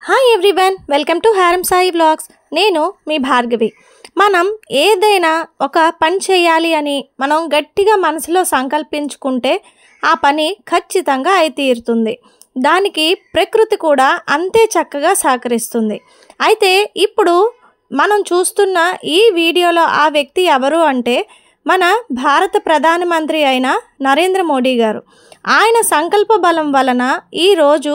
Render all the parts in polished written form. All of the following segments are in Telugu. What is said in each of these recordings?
హాయ్ ఎవ్రీవన్, వెల్కమ్ టు హారం సాయి వ్లాగ్స్. నేను మీ భార్గవి. మనం ఏదైనా ఒక పని చేయాలి అని మనం గట్టిగా మనసులో సంకల్పించుకుంటే ఆ పని ఖచ్చితంగా అయి తీరుతుంది. దానికి ప్రకృతి కూడా అంతే చక్కగా సహకరిస్తుంది. అయితే ఇప్పుడు మనం చూస్తున్న ఈ వీడియోలో ఆ వ్యక్తి ఎవరు అంటే మన భారత ప్రధానమంత్రి అయిన నరేంద్ర మోడీ గారు. ఆయన సంకల్ప బలం వలన ఈరోజు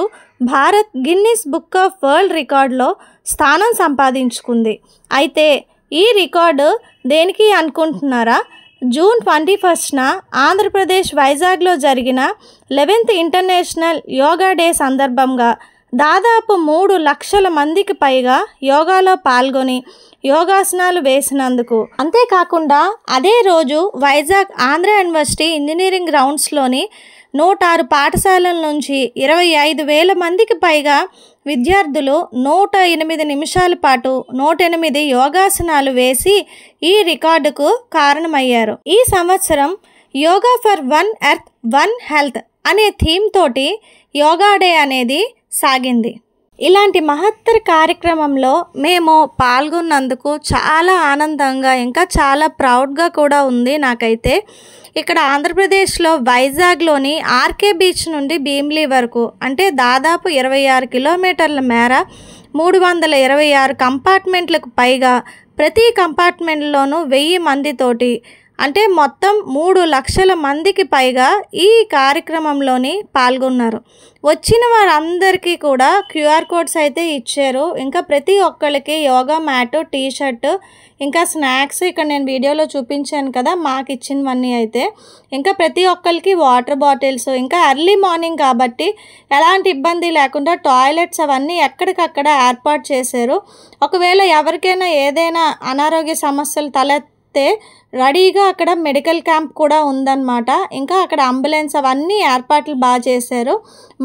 Bharat Guinness book of world రికార్డులో స్థానం సంపాదించుకుంది. అయితే ఈ రికార్డు దేనికి అనుకుంటున్నారా? జూన్ 21న ఆంధ్రప్రదేశ్ వైజాగ్లో జరిగిన 11th ఇంటర్నేషనల్ యోగా డే సందర్భంగా దాదాపు 3 లక్షల మందికి పైగా యోగాలో పాల్గొని యోగాసనాలు వేసినందుకు. అంతేకాకుండా అదే రోజు వైజాగ్ ఆంధ్ర యూనివర్సిటీ ఇంజనీరింగ్ గ్రౌండ్స్లోని 106 పాఠశాలల నుంచి 25,000 మందికి పైగా విద్యార్థులు 108 నిమిషాల పాటు 108 యోగాసనాలు వేసి ఈ రికార్డుకు కారణమయ్యారు. ఈ సంవత్సరం yoga for one earth one health అనే థీమ్ తోటి యోగా డే అనేది సాగింది. ఇలాంటి మహత్తర కార్యక్రమంలో మేము పాల్గొన్నందుకు చాలా ఆనందంగా ఇంకా చాలా ప్రౌడ్గా కూడా ఉంది నాకైతే. ఇక్కడ ఆంధ్రప్రదేశ్లో వైజాగ్లోని ఆర్కే బీచ్ నుండి భీమిలి వరకు అంటే దాదాపు 26 కిలోమీటర్ల మేర 326 కంపార్ట్మెంట్లకు పైగా ప్రతి కంపార్ట్మెంట్లోనూ 1000 మందితోటి అంటే మొత్తం 3 లక్షల మందికి పైగా ఈ కార్యక్రమంలోని పాల్గొన్నారు. వచ్చిన వారందరికీ కూడా QR కోడ్స్ అయితే ఇచ్చారు. ఇంకా ప్రతి ఒక్కరికి యోగా మ్యాట్, టీ షర్ట్, ఇంకా స్నాక్స్ ఇక్కడ నేను వీడియోలో చూపించాను కదా మాకు ఇచ్చినవన్నీ అయితే, ఇంకా ప్రతి ఒక్కరికి వాటర్ బాటిల్స్, ఇంకా ఎర్లీ మార్నింగ్ కాబట్టి ఎలాంటి ఇబ్బంది లేకుండా టాయిలెట్స్ అవన్నీ ఎక్కడికక్కడ ఏర్పాటు చేశారు. ఒకవేళ ఎవరికైనా ఏదైనా అనారోగ్య సమస్యలు తలెత్తే రెడీగా అక్కడ మెడికల్ క్యాంప్ కూడా ఉందన్నమాట. ఇంకా అక్కడ అంబులెన్స్ అవన్నీ ఏర్పాట్లు బాగా చేశారు.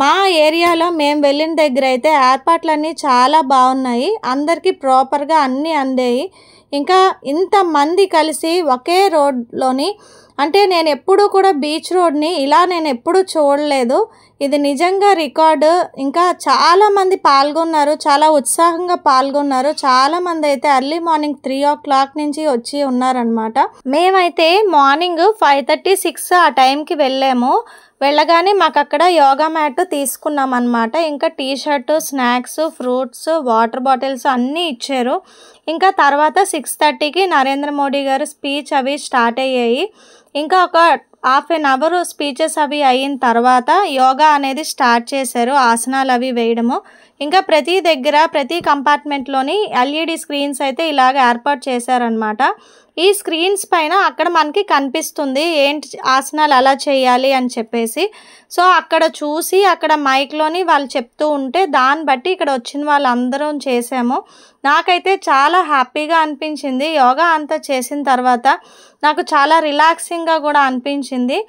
మా ఏరియాలో మేము వెళ్ళిన దగ్గర అయితే ఏర్పాట్లన్నీ చాలా బాగున్నాయి. అందరికీ ప్రాపర్గా అన్నీ అందాయి. ఇంకా ఇంతమంది కలిసి ఒకే రోడ్లోని అంటే నేను ఎప్పుడూ కూడా బీచ్ రోడ్ని ఇలా నేను ఎప్పుడూ చూడలేదు. ఇది నిజంగా రికార్డు. ఇంకా చాలామంది పాల్గొన్నారు, చాలా ఉత్సాహంగా పాల్గొన్నారు. చాలామంది అయితే ఎర్లీ మార్నింగ్ 3 o'clock నుంచి వచ్చి ఉన్నారనమాట. మేమైతే మార్నింగ్ 5:30-6 ఆ టైంకి వెళ్ళాము. వెళ్ళగానే మాకు అక్కడ యోగా మ్యాట్ తీసుకున్నాం అనమాట. ఇంకా T shirt, snacks, fruits, water bottles అన్నీ ఇచ్చారు. ఇంకా తర్వాత 6:30కి నరేంద్ర మోడీ గారు స్పీచ్ అవి స్టార్ట్ అయ్యాయి. ఇంకా ఒక ½ an hour స్పీచెస్ అవి అయిన తర్వాత యోగా అనేది స్టార్ట్ చేశారు, ఆసనాలు అవి వేయడము. ఇంకా ప్రతి దగ్గర ప్రతి కంపార్ట్మెంట్లోని LED స్క్రీన్స్ అయితే ఇలాగ ఏర్పాటు చేశారనమాట. ఈ స్క్రీన్స్ పైన అక్కడ మనకి కనిపిస్తుంది ఏంటి ఆసనాలు ఎలా చేయాలి అని చెప్పేసి. సో అక్కడ చూసి అక్కడ మైక్లోని వాళ్ళు చెప్తూ ఉంటే దాన్ని బట్టి ఇక్కడ వచ్చిన వాళ్ళందరం చేసాము. నాకైతే చాలా హ్యాపీగా అనిపించింది. యోగా అంతా చేసిన తర్వాత నాకు చాలా రిలాక్సింగ్గా కూడా అనిపించింది.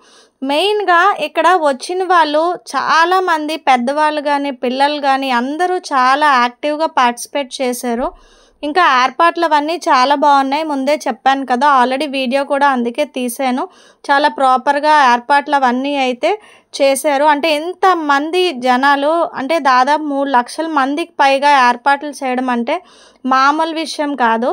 మెయిన్గా ఇక్కడ వచ్చిన వాళ్ళు చాలామంది పెద్దవాళ్ళు కానీ పిల్లలు కానీ అందరూ చాలా యాక్టివ్గా పార్టిసిపేట్ చేశారు. ఇంకా ఏర్పాట్లు అవన్నీ చాలా బాగున్నాయి. ముందే చెప్పాను కదా, ఆల్రెడీ వీడియో కూడా అందుకే తీసాను. చాలా ప్రాపర్గా ఏర్పాట్లు అవన్నీ అయితే చేశారు. అంటే ఎంతమంది జనాలు అంటే దాదాపు 3 లక్షల మందికి పైగా ఏర్పాట్లు చేయడం అంటే మామూలు విషయం కాదు.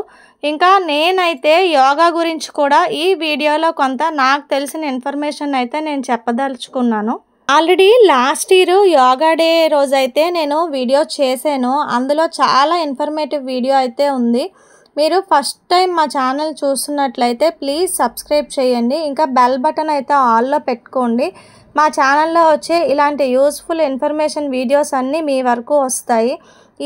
ఇంకా నేనైతే యోగా గురించి కూడా ఈ వీడియోలో కొంత నాకు తెలిసిన ఇన్ఫర్మేషన్ అయితే నేను చెప్పదలుచుకున్నాను. Already last year yoga day రోజైతే నేను వీడియో చేశాను. అందులో చాలా ఇన్ఫర్మేటివ్ వీడియో అయితే ఉంది. మీరు ఫస్ట్ టైం మా ఛానల్ చూస్తున్నట్లయితే ప్లీజ్ సబ్స్క్రైబ్ చేయండి. ఇంకా బెల్ బటన్ అయితే ఆల్లో పెట్టుకోండి. మా ఛానల్లో వచ్చే ఇలాంటి యూస్ఫుల్ ఇన్ఫర్మేషన్ వీడియోస్ అన్నీ మీ వరకు వస్తాయి.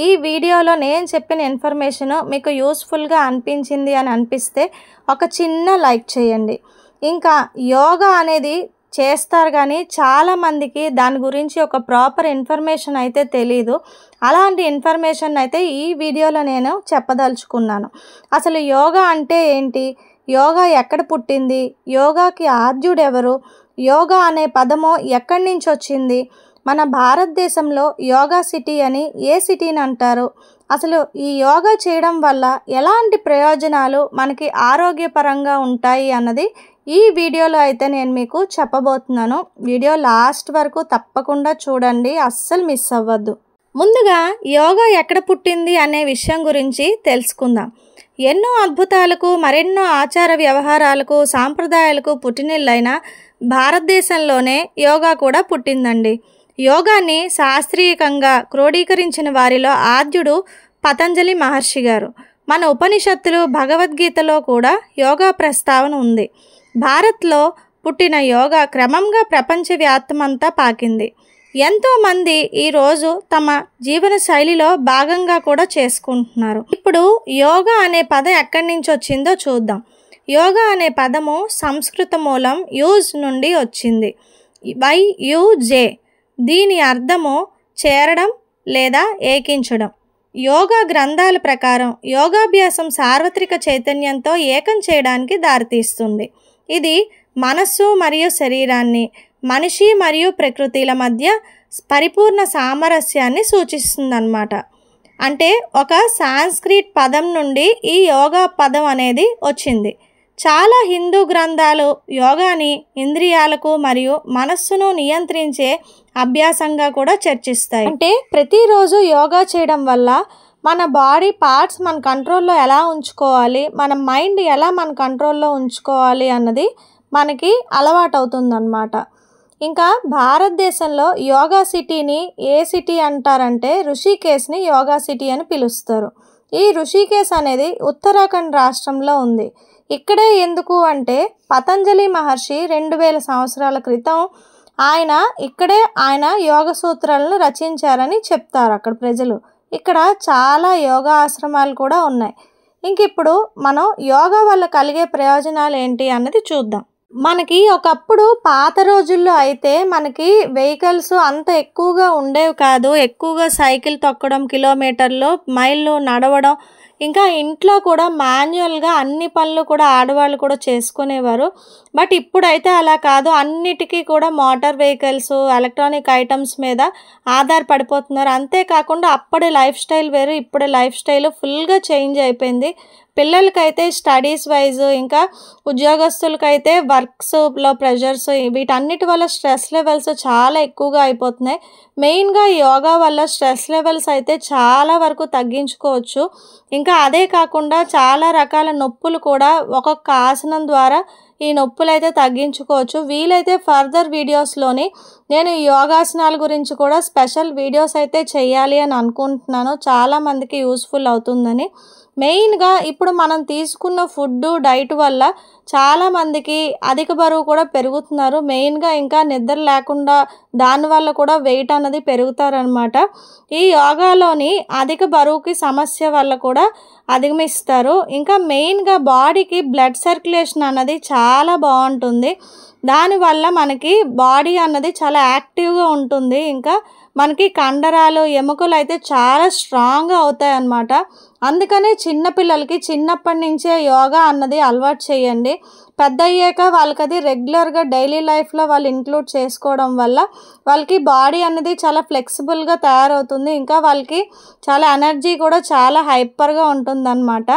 ఈ వీడియోలో నేను చెప్పిన ఇన్ఫర్మేషన్ మీకు యూస్ఫుల్గా అనిపించింది అని అనిపిస్తే ఒక చిన్న లైక్ చేయండి. ఇంకా యోగా అనేది చేస్తారు కానీ చాలామందికి దాని గురించి ఒక ప్రాపర్ ఇన్ఫర్మేషన్ అయితే తెలీదు. అలాంటి ఇన్ఫర్మేషన్ అయితే ఈ వీడియోలో నేను చెప్పదలుచుకున్నాను. అసలు యోగా అంటే ఏంటి, యోగా ఎక్కడ పుట్టింది, యోగాకి ఆద్యుడు ఎవరు, యోగా అనే పదము ఎక్కడి నుంచి వచ్చింది, మన భారతదేశంలో యోగా సిటీ అని ఏ సిటీని అంటారు, అసలు ఈ యోగా చేయడం వల్ల ఎలాంటి ప్రయోజనాలు మనకి ఆరోగ్యపరంగా ఉంటాయి అన్నది ఈ వీడియోలో అయితే నేను మీకు చెప్పబోతున్నాను. వీడియో లాస్ట్ వరకు తప్పకుండా చూడండి, అస్సలు మిస్ అవ్వద్దు. ముందుగా యోగా ఎక్కడ పుట్టింది అనే విషయం గురించి తెలుసుకుందాం. ఎన్నో అద్భుతాలకు, మరెన్నో ఆచార వ్యవహారాలకు, సాంప్రదాయాలకు పుట్టినిల్లైన భారతదేశంలోనే యోగా కూడా పుట్టిందండి. యోగాన్ని శాస్త్రీయంగా క్రోడీకరించిన వారిలో ఆద్యుడు పతంజలి మహర్షి గారు. మన ఉపనిషత్తులు, భగవద్గీతలో కూడా యోగా ప్రస్తావన ఉంది. భారత్లో పుట్టిన యోగా క్రమంగా ప్రపంచవ్యాప్తమంతా పాకింది. ఎంతోమంది ఈరోజు తమ జీవన శైలిలో భాగంగా కూడా చేసుకుంటున్నారు. ఇప్పుడు యోగా అనే పదం ఎక్కడి నుంచి వచ్చిందో చూద్దాం. యోగా అనే పదము సంస్కృత మూలం యూజ్ నుండి వచ్చింది. YUJ. దీని అర్థము చేరడం లేదా ఏకించడం. యోగా గ్రంథాల ప్రకారం యోగాభ్యాసం సార్వత్రిక చైతన్యంతో ఏకం చేయడానికి దారితీస్తుంది. ఇది మనస్సు మరియు శరీరాన్ని, మనిషి మరియు ప్రకృతిల మధ్య పరిపూర్ణ సామరస్యాన్ని సూచిస్తుందన్నమాట. అంటే ఒక సాంస్క్రిట్ పదం నుండి ఈ యోగా పదం అనేది వచ్చింది. చాలా హిందూ గ్రంథాలు యోగాని ఇంద్రియాలకు మరియు మనస్సును నియంత్రించే అభ్యాసంగా కూడా చర్చిస్తాయి. అంటే ప్రతిరోజు యోగా చేయడం వల్ల మన బాడీ పార్ట్స్ మన కంట్రోల్లో ఎలా ఉంచుకోవాలి, మన మైండ్ ఎలా మన కంట్రోల్లో ఉంచుకోవాలి అన్నది మనకి అలవాటు అవుతుందన్నమాట. ఇంకా భారతదేశంలో యోగా సిటీని ఏ సిటీ అంటారంటే ఋషికేశ్ని యోగా సిటీ అని పిలుస్తారు. ఈ ఋషికేశ్ అనేది ఉత్తరాఖండ్ రాష్ట్రంలో ఉంది. ఇక్కడే ఎందుకు అంటే పతంజలి మహర్షి 2000 సంవత్సరాల క్రితం ఆయన యోగ సూత్రాలను రచించారని చెప్తారు అక్కడ ప్రజలు. ఇక్కడ చాలా యోగా ఆశ్రమాలు కూడా ఉన్నాయి. ఇంక ఇప్పుడు మనం యోగా వల్ల కలిగే ప్రయోజనాలు ఏంటి అన్నది చూద్దాం. మనకి ఒకప్పుడు పాత రోజుల్లో అయితే మనకి వెహికల్స్ అంత ఎక్కువగా ఉండేవి కాదు. ఎక్కువగా సైకిల్ తొక్కడం, కిలోమీటర్లు మైళ్ళు నడవడం, ఇంకా ఇంట్లో కూడా మాన్యువల్గా అన్ని పనులు కూడా ఆడవాళ్ళు కూడా చేసుకునేవారు. బట్ ఇప్పుడైతే అలా కాదు. అన్నిటికీ కూడా మోటార్ వెహికల్స్, ఎలక్ట్రానిక్ ఐటమ్స్ మీద ఆధారపడిపోతున్నారు. అంతేకాకుండా అప్పటి లైఫ్ స్టైల్ వేరు, ఇప్పటి లైఫ్ స్టైల్ ఫుల్గా చేంజ్ అయిపోయింది. పిల్లలకైతే స్టడీస్ వైజ్, ఇంకా ఉద్యోగస్తులకైతే వర్క్స్లో ప్రెషర్స్, వీటన్నిటి వల్ల స్ట్రెస్ లెవెల్స్ చాలా ఎక్కువగా అయిపోతున్నాయి. మెయిన్గా యోగా వల్ల స్ట్రెస్ లెవెల్స్ అయితే చాలా వరకు తగ్గించుకోవచ్చు. ఇంకా అదే కాకుండా చాలా రకాల నొప్పులు కూడా ఒక్కొక్క ఆసనం ద్వారా ఈ నొప్పులు అయితే తగ్గించుకోవచ్చు. వీలైతే ఫర్దర్ వీడియోస్లోని నేను యోగాసనాల గురించి కూడా స్పెషల్ వీడియోస్ అయితే చేయాలి అని అనుకుంటున్నాను. చాలామందికి యూస్ఫుల్ అవుతుందని. మెయిన్గా ఇప్పుడు మనం తీసుకున్న ఫుడ్ డైట్ వల్ల చాలామందికి అధిక బరువు కూడా పెరుగుతున్నారు. మెయిన్గా ఇంకా నిద్ర లేకుండా దానివల్ల కూడా వెయిట్ అన్నది పెరుగుతారనమాట. ఈ యోగాలోని అధిక బరువుకి సమస్య వల్ల కూడా అధిగమిస్తారు. ఇంకా మెయిన్గా బాడీకి బ్లడ్ సర్క్యులేషన్ అన్నది చాలా బాగుంటుంది. దానివల్ల మనకి బాడీ అన్నది చాలా యాక్టివ్గా ఉంటుంది. ఇంకా మనకి కండరాలు, ఎముకలు అయితే చాలా స్ట్రాంగ్గా అవుతాయి అన్నమాట. అందుకనే చిన్నపిల్లలకి చిన్నప్పటి నుంచే యోగా అన్నది అలవాటు చేయండి. పెద్ద అయ్యాక వాళ్ళకి అది రెగ్యులర్గా డైలీ లైఫ్లో వాళ్ళు ఇంక్లూడ్ చేసుకోవడం వల్ల వాళ్ళకి బాడీ అనేది చాలా ఫ్లెక్సిబుల్గా తయారవుతుంది. ఇంకా వాళ్ళకి చాలా ఎనర్జీ కూడా చాలా హైపర్గా ఉంటుందన్నమాట.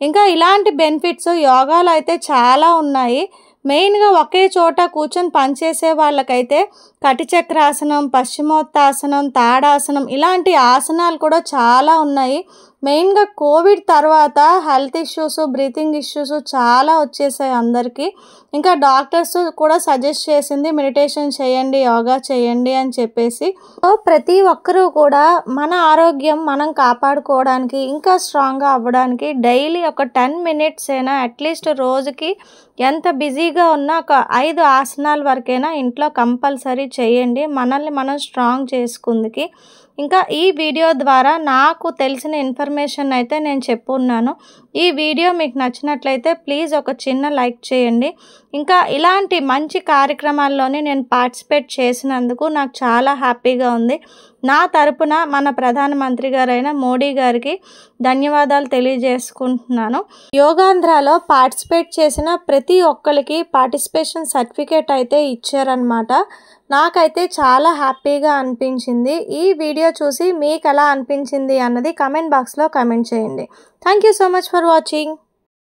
ఇంకా ఇలాంటి బెనిఫిట్స్ యోగాలో అయితే చాలా ఉన్నాయి. మెయిన్గా ఒకే చోట కూర్చొని పనిచేసే వాళ్ళకైతే కటిచక్రాసనం, పశ్చిమోత్తాసనం, తాడాసనం ఇలాంటి ఆసనాలు కూడా చాలా ఉన్నాయి. మెయిన్గా కోవిడ్ తర్వాత హెల్త్ ఇష్యూస్, బ్రీతింగ్ ఇష్యూస్ చాలా వచ్చేసాయి అందరికీ. ఇంకా డాక్టర్స్ కూడా సజెస్ట్ చేసింది మెడిటేషన్ చేయండి, యోగా చేయండి అని చెప్పేసి. ప్రతి ఒక్కరూ కూడా మన ఆరోగ్యం మనం కాపాడుకోవడానికి, ఇంకా స్ట్రాంగ్గా అవ్వడానికి డైలీ ఒక 10 minutes అయినా అట్లీస్ట్ రోజుకి ఎంత బిజీగా ఉన్నా ఒక 5 ఆసనాల వరకైనా ఇంట్లో కంపల్సరీ చేయండి, మనల్ని మనం స్ట్రాంగ్ చేసుకుందికి. ఇంకా ఈ వీడియో ద్వారా నాకు తెలిసిన ఇన్ఫర్మేషన్ అయితే నేను చెప్పున్నాను. ఈ వీడియో మీకు నచ్చినట్లయితే ప్లీజ్ ఒక చిన్న లైక్ చేయండి. ఇంకా ఇలాంటి మంచి కార్యక్రమాల్లోనే నేను పార్టిసిపేట్ చేసినందుకు నాకు చాలా హ్యాపీగా ఉంది. నా తరపున మన ప్రధానమంత్రి గారైన మోడీ గారికి ధన్యవాదాలు తెలియజేసుకుంటున్నాను. యోగాంధ్రాలో పార్టిసిపేట్ చేసిన ప్రతి ఒక్కరికి పార్టిసిపేషన్ సర్టిఫికేట్ అయితే ఇచ్చారనమాట. నాకైతే చాలా హ్యాపీగా అనిపించింది. ఈ వీడియో చూసి మీకు ఎలా అనిపించింది అన్నది కమెంట్ బాక్స్లో కమెంట్ చేయండి. Thank you so much for watching.